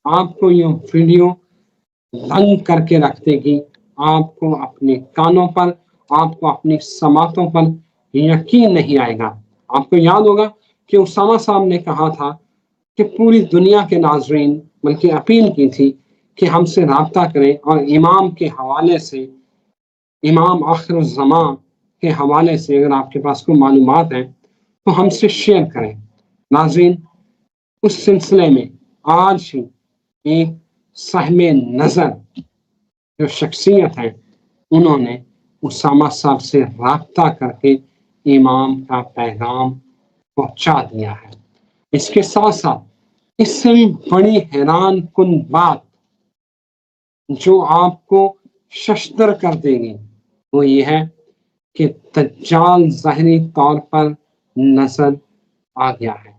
آپ کو یہ ویڈیو رنگ کر کے رکھ دے گی، آپ کو اپنے کانوں پر، آپ کو اپنی سماعتوں پر یقین نہیں آئے گا۔ آپ کو یاد ہوگا کہ اسامہ صاحب نے کہا تھا کہ پوری دنیا کے ناظرین بلکہ اپیل کی تھی کہ ہم سے رابطہ کریں اور امام کے حوالے سے، امام آخر الزمان کے حوالے سے اگر آپ کے پاس کوئی معلومات ہیں تو ہم سے شیئر کریں۔ ناظرین، اس سلسلے میں آج ہی ایک سہم نظر جو شخصیت ہے، انہوں نے اسامہ صاحب سے رابطہ کر کے امام کا پیغام پہنچا دیا ہے۔ اس کے ساتھ ساتھ اس سے بھی بڑی حیران کن بات جو آپ کو ششدر کر دے گی وہ یہ ہے کہ دجال ظاہری طور پر نظر آ گیا ہے۔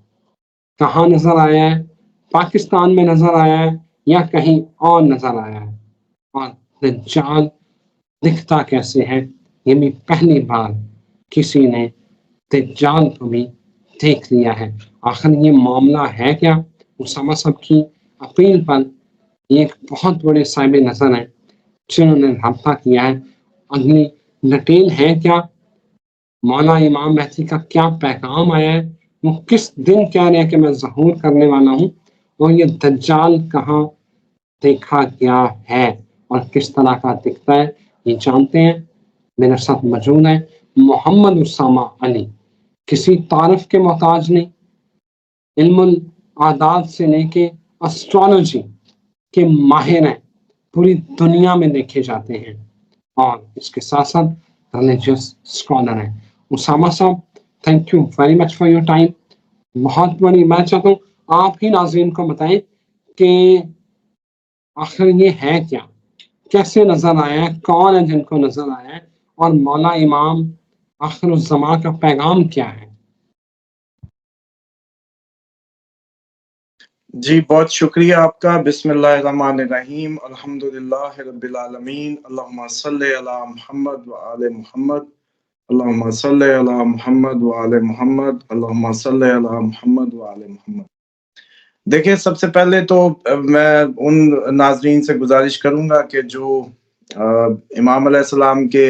کہاں نظر آیا ہے؟ پاکستان میں نظر آیا ہے یا کہیں اور نظر آیا ہے؟ اور دجال دکھتا کیسے ہے؟ یہ بھی پہلی بار کسی نے دجال کو بھی دیکھ لیا ہے۔ آخر یہ معاملہ ہے کیا؟ اسامہ صاحب کی اپیل پر یہ ایک بہت بڑے صاحب نظر ہیں جنہوں نے رابطہ کیا ہے۔ اگلی ڈیٹیل ہے کیا؟ مولا امام مہدی کا کیا پیغام آیا ہے؟ وہ کس دن کہہ رہے ہیں کہ میں ظہور کرنے والا ہوں؟ اور یہ دجال کہاں دیکھا گیا ہے اور کس طرح کا دکھتا ہے یہ جانتے ہیں۔ میرے ساتھ موجود ہے محمد اسامہ علی، کسی تعارف کے محتاج نہیں، علم العادات سے لے کے اسٹرالوجی کے ماہر ہیں، پوری دنیا میں دیکھے جاتے ہیں، اور اس کے ساتھ ساتھ ریلیجیس اسکالر ہیں۔ اسامہ صاحب، thank you very much for your time. بہت بڑی، میں چاہتا ہوں آپ ہی ناظرین کو بتائیں کہ آخر یہ ہے کیا، کیسے نظر آیا ہے، کون ہے جن کو نظر آیا ہے، اور مولا امام آخر الزمان کا پیغام کیا ہے؟ جی بہت شکریہ آپ کا۔ بسم اللہ الرحمن الرحیم، الحمدللہ رب العالمین، اللہم صلی علی محمد وآل محمد، اللہم صلی علی محمد وآل محمد، اللہم صلی علی محمد وآل محمد۔ دیکھیں، سب سے پہلے تو میں ان ناظرین سے گزارش کروں گا کہ جو امام علیہ السلام کے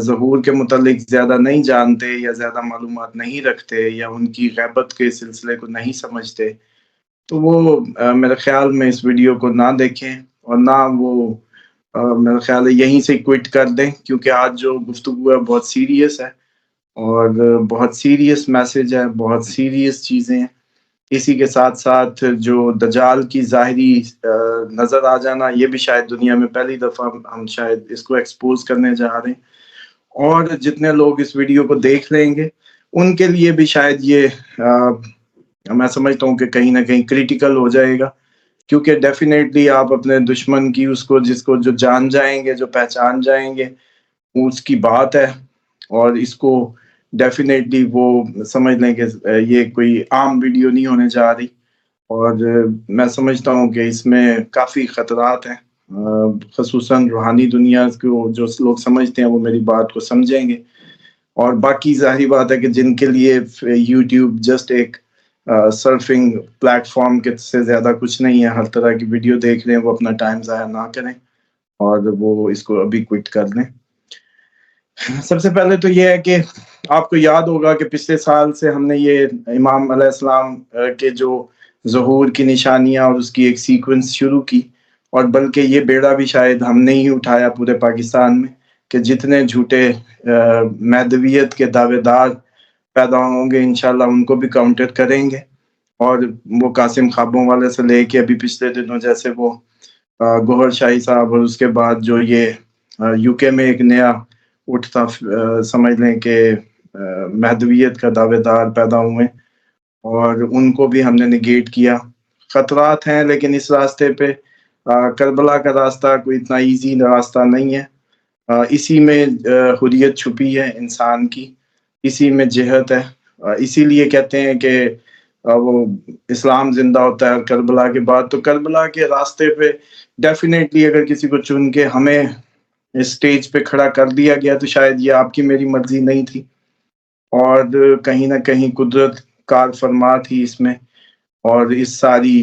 ظہور کے متعلق زیادہ نہیں جانتے یا زیادہ معلومات نہیں رکھتے یا ان کی غیبت کے سلسلے کو نہیں سمجھتے، تو وہ میرے خیال میں اس ویڈیو کو نہ دیکھیں، اور نہ وہ میرے خیال ہے یہیں سے کوئٹ کر دیں، کیونکہ آج جو گفتگو ہے بہت سیریس ہے اور بہت سیریس میسج ہے، بہت سیریس چیزیں ہیں۔ اسی کے ساتھ ساتھ جو دجال کی ظاہری نظر آ جانا، یہ بھی شاید دنیا میں پہلی دفعہ ہم شاید اس کو ایکسپوز کرنے جا رہے ہیں، اور جتنے لوگ اس ویڈیو کو دیکھ لیں گے ان کے لیے بھی شاید یہ میں سمجھتا ہوں کہ کہیں نہ کہیں کریٹیکل ہو جائے گا، کیونکہ ڈیفینیٹلی آپ اپنے دشمن کی اس کو جس کو جو جان جائیں گے، جو پہچان جائیں گے، اس کی بات ہے، اور اس کو ڈیفینیٹلی وہ سمجھ لیں کہ یہ کوئی عام ویڈیو نہیں ہونے جا رہی، اور میں سمجھتا ہوں کہ اس میں کافی خطرات ہیں، خصوصاً روحانی دنیا کو جو لوگ سمجھتے ہیں وہ میری بات کو سمجھیں گے، اور باقی ظاہری بات ہے کہ جن کے لیے یوٹیوب جسٹ ایک سرفنگ پلیٹ فارم کے سے زیادہ کچھ نہیں ہے، ہر طرح کی ویڈیو دیکھ رہے ہیں، وہ اپنا ٹائم ضائع نہ کریں اور وہ اس کو ابھی کوئٹ کر لیں۔ سب سے پہلے تو یہ ہے کہ آپ کو یاد ہوگا کہ پچھلے سال سے ہم نے یہ امام علیہ السلام کے جو ظہور کی نشانیاں اور اس کی ایک سیکوینس شروع کی، اور بلکہ یہ بیڑا بھی شاید ہم نے ہی اٹھایا پورے پاکستان میں، کہ جتنے جھوٹے مہدویت کے دعوے دار پیدا ہوں گے انشاءاللہ ان کو بھی کاؤنٹر کریں گے، اور وہ قاسم خوابوں والے سے لے کے ابھی پچھلے دنوں جیسے وہ گوہر شاہی صاحب، اور اس کے بعد جو یہ یو کے میں ایک نیا اٹھتا سمجھ لیں کہ مہدویت کا دعوے دار پیدا ہوئے، اور ان کو بھی ہم نے نگیٹ کیا۔ خطرات ہیں، لیکن اس راستے پہ کربلا کا راستہ کوئی اتنا ایزی راستہ نہیں ہے، اسی میں حریت چھپی ہے انسان کی، اسی میں جہت ہے، اسی لیے کہتے ہیں کہ وہ اسلام زندہ ہوتا ہے کربلا کے بعد۔ تو کربلا کے راستے پہ ڈیفینیٹلی اگر کسی کو چن کے ہمیں اس سٹیج پہ کھڑا کر دیا گیا تو شاید یہ آپ کی میری مرضی نہیں تھی، اور کہیں نہ کہیں قدرت کار فرما تھی اس میں، اور اس ساری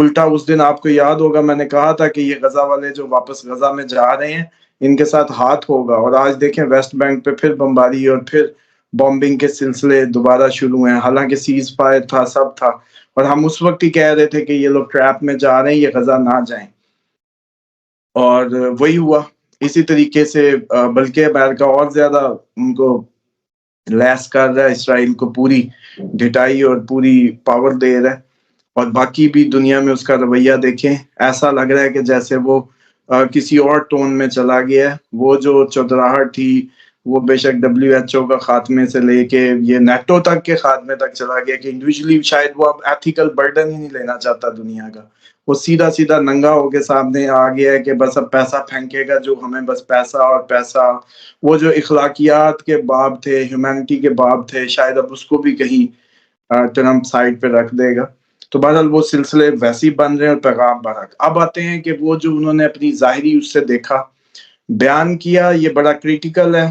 الٹا اس دن آپ کو یاد ہوگا میں نے کہا تھا کہ یہ غزہ والے جو واپس غزہ میں جا رہے ہیں ان کے ساتھ ہاتھ ہوگا، اور آج دیکھیں ویسٹ بینک پہ پھر بمباری اور پھر بامبنگ کے سلسلے دوبارہ شروع ہیں، حالانکہ سیز فائر تھا، سب تھا، اور ہم اس وقت ہی کہہ رہے تھے کہ یہ لوگ ٹریپ میں جا رہے ہیں، یہ غزہ نہ جائیں، اور وہی ہوا اسی طریقے سے۔ بلکہ امریکہ اور زیادہ ان کو لیس کر رہا ہے، اسرائیل کو پوری ڈٹائی اور پوری پاور دے رہا ہے، اور باقی بھی دنیا میں اس کا رویہ دیکھیں، ایسا لگ رہا ہے کہ جیسے وہ کسی اور ٹون میں چلا گیا ہے۔ وہ جو چودراہٹ تھی وہ بے شک WHO کا خاتمے سے لے کے یہ نیٹو تک کے خاتمے تک چلا گیا، کہ انڈیویجلی شاید وہ اب ایتھیکل برڈن ہی نہیں لینا چاہتا دنیا کا، وہ سیدھا سیدھا ننگا ہو کے سامنے آ گیا ہے کہ بس اب پیسہ پھینکے گا، جو ہمیں بس پیسہ اور پیسہ۔ وہ جو اخلاقیات کے باب تھے، ہیومینٹی کے باب تھے، شاید اب اس کو بھی کہیں ٹرمپ سائڈ پہ رکھ دے گا۔ تو بہرحال وہ سلسلے ویسے ہی بن رہے ہیں اور پیغام برک۔ اب آتے ہیں کہ وہ جو انہوں نے اپنی ظاہری اس سے دیکھا، بیان کیا، یہ بڑا کریٹیکل ہے۔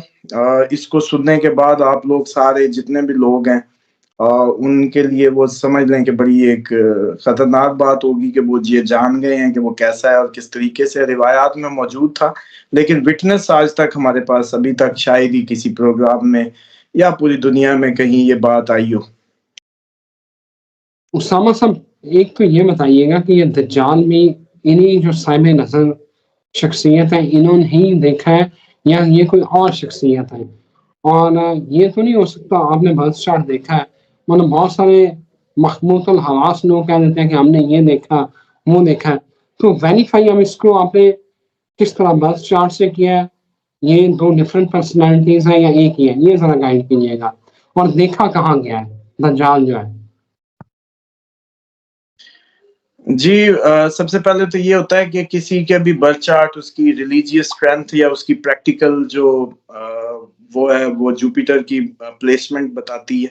اس کو سننے کے بعد آپ لوگ سارے جتنے بھی لوگ ہیں ان کے لیے وہ سمجھ لیں کہ بڑی ایک خطرناک بات ہوگی کہ وہ یہ جان گئے ہیں کہ وہ کیسا ہے اور کس طریقے سے۔ روایات میں موجود تھا لیکن وٹنس آج تک ہمارے پاس ابھی تک شاید ہی کسی پروگرام میں یا پوری دنیا میں کہیں یہ بات آئی ہو۔ اسامہ صاحب ایک تو یہ بتائیے گا کہ یہ دجال میں انہی جو صاحب نظر شخصیت ہے انہوں نے ہی دیکھا ہے یا یہ کوئی اور شخصیت ہے؟ اور یہ تو نہیں ہو سکتا آپ نے برتھ چارٹ دیکھا ہے، مطلب بہت سارے مخموط الحواس لوگ کہہ دیتے ہیں کہ ہم نے یہ دیکھا وہ دیکھا ہے، تو ویریفائی ہم اس کو آپ نے کس طرح برتھ چارٹ سے کیا ہے؟ یہ دو ڈفرینٹ پرسنالٹیز ہیں یا ایک ہی ہے؟ یہ ذرا گائڈ کیجیے گا، اور دیکھا کہاں گیا ہے دجال جو ہے؟ جی سب سے پہلے تو یہ ہوتا ہے کہ کسی کے بھی برتھ چارٹ اس کی ریلیجیس اسٹرینتھ یا اس کی پریکٹیکل جو وہ ہے وہ جوپیٹر کی پلیسمنٹ بتاتی ہے،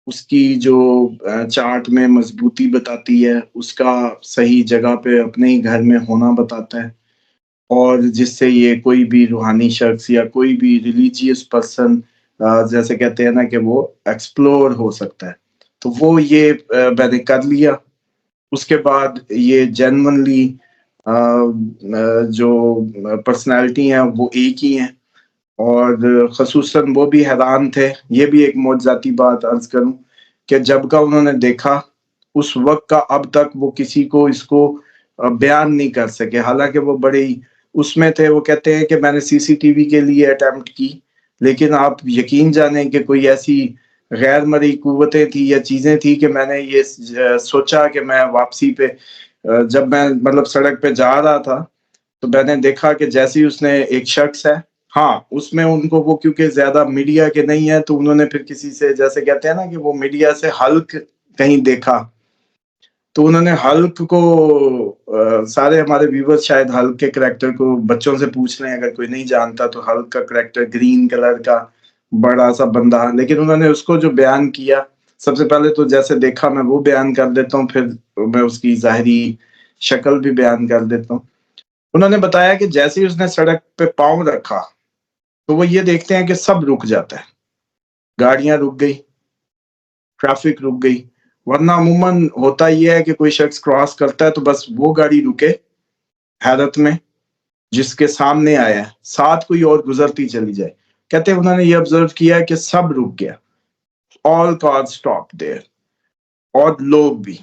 اس کی جو چارٹ میں مضبوطی بتاتی ہے، اس کا صحیح جگہ پہ اپنے ہی گھر میں ہونا بتاتا ہے، اور جس سے یہ کوئی بھی روحانی شخص یا کوئی بھی ریلیجیس پرسن جیسے کہتے ہیں نا کہ وہ ایکسپلور ہو سکتا ہے، تو وہ یہ میں نے کر لیا۔ اس کے بعد یہ جینونلی جو پرسنالٹی ہیں وہ ایک ہی ہیں، اور خصوصاً وہ بھی حیران تھے۔ یہ بھی ایک معجزاتی بات عرض کروں کہ جب کا انہوں نے دیکھا اس وقت کا اب تک وہ کسی کو اس کو بیان نہیں کر سکے، حالانکہ وہ بڑے ہی اس میں تھے۔ وہ کہتے ہیں کہ میں نے CCTV کے لیے اٹیمپٹ کی، لیکن آپ یقین جانیں کہ کوئی ایسی غیر مرئی قوتیں تھی یا چیزیں تھی کہ میں نے یہ سوچا کہ میں واپسی پہ جب میں مطلب سڑک پہ جا رہا تھا تو میں نے دیکھا کہ جیسی اس نے ایک شخص ہے، ہاں اس میں ان کو وہ کیونکہ زیادہ میڈیا کے نہیں ہے تو انہوں نے پھر کسی سے جیسے کہتے ہیں نا کہ وہ میڈیا سے ہلک کہیں دیکھا، تو انہوں نے ہلک کو سارے ہمارے ویورز شاید ہلک کے کریکٹر کو بچوں سے پوچھ لیں اگر کوئی نہیں جانتا، تو ہلک کا کریکٹر گرین کلر کا بڑا سا بندہ، لیکن انہوں نے اس کو جو بیان کیا، سب سے پہلے تو جیسے دیکھا میں وہ بیان کر دیتا ہوں، پھر میں اس کی ظاہری شکل بھی بیان کر دیتا ہوں۔ انہوں نے بتایا کہ جیسے ہی اس نے سڑک پہ پاؤں رکھا تو وہ یہ دیکھتے ہیں کہ سب رک جاتا ہے، گاڑیاں رک گئی، ٹریفک رک گئی، ورنہ عموماً ہوتا یہ ہے کہ کوئی شخص کراس کرتا ہے تو بس وہ گاڑی رکے حیرت میں جس کے سامنے آیا ہے، ساتھ کوئی اور گزرتی چلی جائے۔ کہتے ہیں انہوں نے یہ آبزرو کیا کہ سب رک گیا، all cars stopped there، اور لوگ بھی،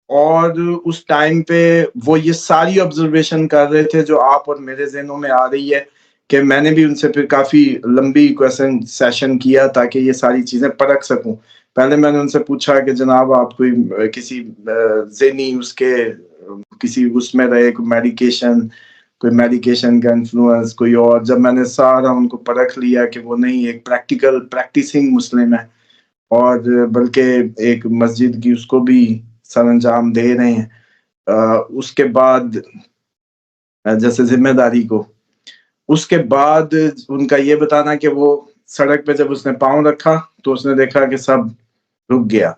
اور اس ٹائم پہ وہ یہ ساری آبزرویشن کر رہے تھے جو آپ اور میرے ذہنوں میں آ رہی ہے، کہ میں نے بھی ان سے پھر کافی لمبی کویسچن سیشن کیا تاکہ یہ ساری چیزیں پرکھ سکوں۔ پہلے میں نے ان سے پوچھا کہ جناب آپ کوئی کسی ذہنی اس کے کسی اس میں رہے کوئی میڈیکیشن کا انفلوئنس کوئی اور، جب میں نے سارا ان کو پرکھ لیا کہ وہ نہیں ایک پریکٹیکل پریکٹیسنگ مسلم ہے، اور بلکہ ایک مسجد کی اس کو بھی سر انجام دے رہے ہیں، اس کے بعد جیسے ذمہ داری کو، اس کے بعد ان کا یہ بتانا کہ وہ سڑک پہ جب اس نے پاؤں رکھا تو اس نے دیکھا کہ سب رک گیا،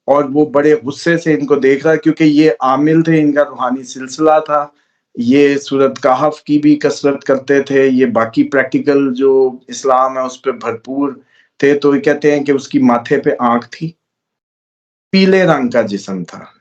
اور وہ بڑے غصے سے ان کو دیکھ رہا کیونکہ یہ عامل تھے، ان کا روحانی سلسلہ تھا، یہ سورت کہف کی بھی کثرت کرتے تھے، یہ باقی پریکٹیکل جو اسلام ہے اس پہ بھرپور تھے، تو یہ کہتے ہیں کہ اس کی ماتھے پہ آنکھ تھی، پیلے رنگ کا جسم تھا،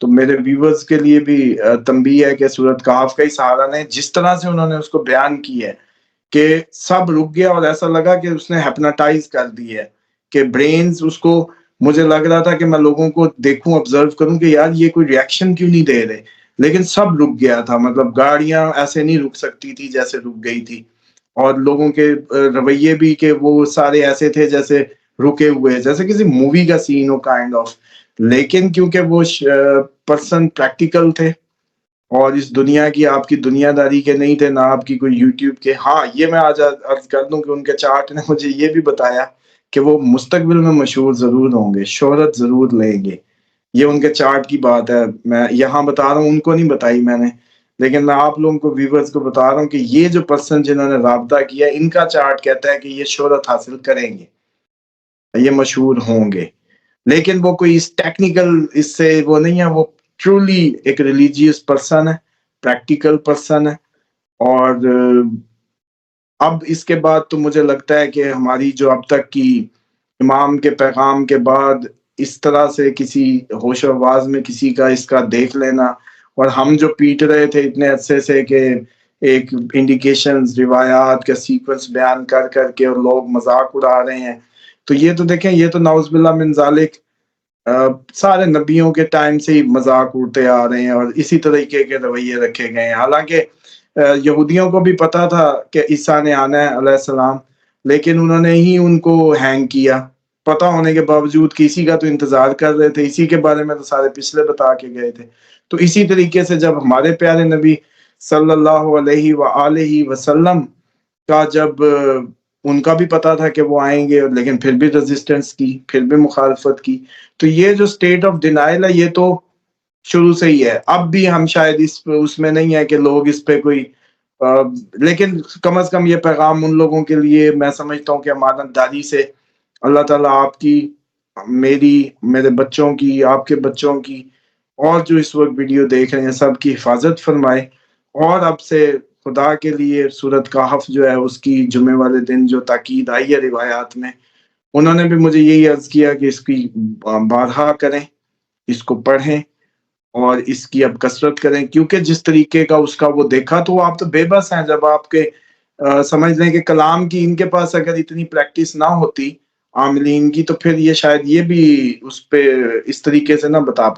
تو میرے ویورز کے لیے بھی تنبیہ ہے کہ سورۃ کہف کا ہی سہارا لیں. جس طرح سے انہوں نے اس کو بیان کی ہے کہ سب رک گیا اور ایسا لگا کہ اس نے ہیپناٹائز کر دی ہے کہ برینز اس کو. مجھے لگ رہا تھا کہ میں لوگوں کو دیکھوں آبزرو کروں کہ یار یہ کوئی ریئیکشن کیوں نہیں دے رہے, لیکن سب رک گیا تھا. مطلب گاڑیاں ایسے نہیں رک سکتی تھی جیسے رک گئی تھی, اور لوگوں کے رویے بھی کہ وہ سارے ایسے تھے جیسے رکے ہوئے, جیسے کسی مووی کا سین ہو کائنڈ آف. لیکن کیونکہ وہ پرسن پریکٹیکل تھے اور اس دنیا کی آپ کی دنیا داری کے نہیں تھے, نہ آپ کی کوئی یوٹیوب کے. ہاں یہ میں آج عرض کر دوں کہ ان کے چارٹ نے مجھے یہ بھی بتایا کہ وہ مستقبل میں مشہور ضرور ہوں گے, شہرت ضرور لیں گے. یہ ان کے چارٹ کی بات ہے, میں یہاں بتا رہا ہوں, ان کو نہیں بتائی میں نے, لیکن میں آپ لوگوں کو ویورز کو بتا رہا ہوں کہ یہ جو پرسن جنہوں نے رابطہ کیا ان کا چارٹ کہتا ہے کہ یہ شہرت حاصل کریں گے, یہ مشہور ہوں گے. لیکن وہ کوئی اس ٹیکنیکل اس سے وہ نہیں ہے, وہ ٹرولی ایک ریلیجیس پرسن ہے, پریکٹیکل پرسن ہے. اور اب اس کے بعد تو مجھے لگتا ہے کہ ہماری جو اب تک کی امام کے پیغام کے بعد اس طرح سے کسی ہوش و آواز میں کسی کا اس کا دیکھ لینا, اور ہم جو پیٹ رہے تھے اتنے عرصے سے کہ ایک انڈیکیشنز روایات کا سیکوینس بیان کر کر کے اور لوگ مذاق اڑا رہے ہیں, تو یہ تو دیکھیں, یہ تو نعوذ باللہ من ذالک سارے نبیوں کے ٹائم سے ہی مذاق اڑتے آ رہے ہیں اور اسی طریقے کے رویے رکھے گئے ہیں. حالانکہ یہودیوں کو بھی پتا تھا کہ عیسیٰ نے آنا ہے علیہ السلام, لیکن انہوں نے ہی ان کو ہینگ کیا, پتا ہونے کے باوجود کہ اسی کا تو انتظار کر رہے تھے, اسی کے بارے میں تو سارے پچھلے بتا کے گئے تھے. تو اسی طریقے سے جب ہمارے پیارے نبی صلی اللہ علیہ وآلہ وسلم کا جب ان کا بھی پتا تھا کہ وہ آئیں گے, لیکن پھر بھی ریزسٹنس کی, پھر بھی مخالفت کی. تو یہ جو سٹیٹ آف ڈینائل ہے یہ تو شروع سے ہی ہے. اب بھی ہم شاید اس میں نہیں ہے کہ لوگ اس پہ کوئی لیکن کم از کم یہ پیغام ان لوگوں کے لیے میں سمجھتا ہوں کہ امانت داری سے اللہ تعالیٰ آپ کی, میری, میرے بچوں کی, آپ کے بچوں کی, اور جو اس وقت ویڈیو دیکھ رہے ہیں سب کی حفاظت فرمائے. اور اب سے خدا کے لیے سورۃ کہف جو ہے اس کی جمعے والے دن جو تاکید آئی ہے روایات میں, انہوں نے بھی مجھے یہی عرض کیا کہ اس کی بارہا کریں, اس کو پڑھیں اور اس کی اب کثرت کریں, کیونکہ جس طریقے کا اس کا وہ دیکھا تو آپ تو بے بس ہیں. جب آپ کے سمجھ لیں کہ کلام کی ان کے پاس اگر اتنی پریکٹس نہ ہوتی عاملین کی, تو پھر یہ شاید یہ بھی اس پہ اس طریقے سے نہ بتا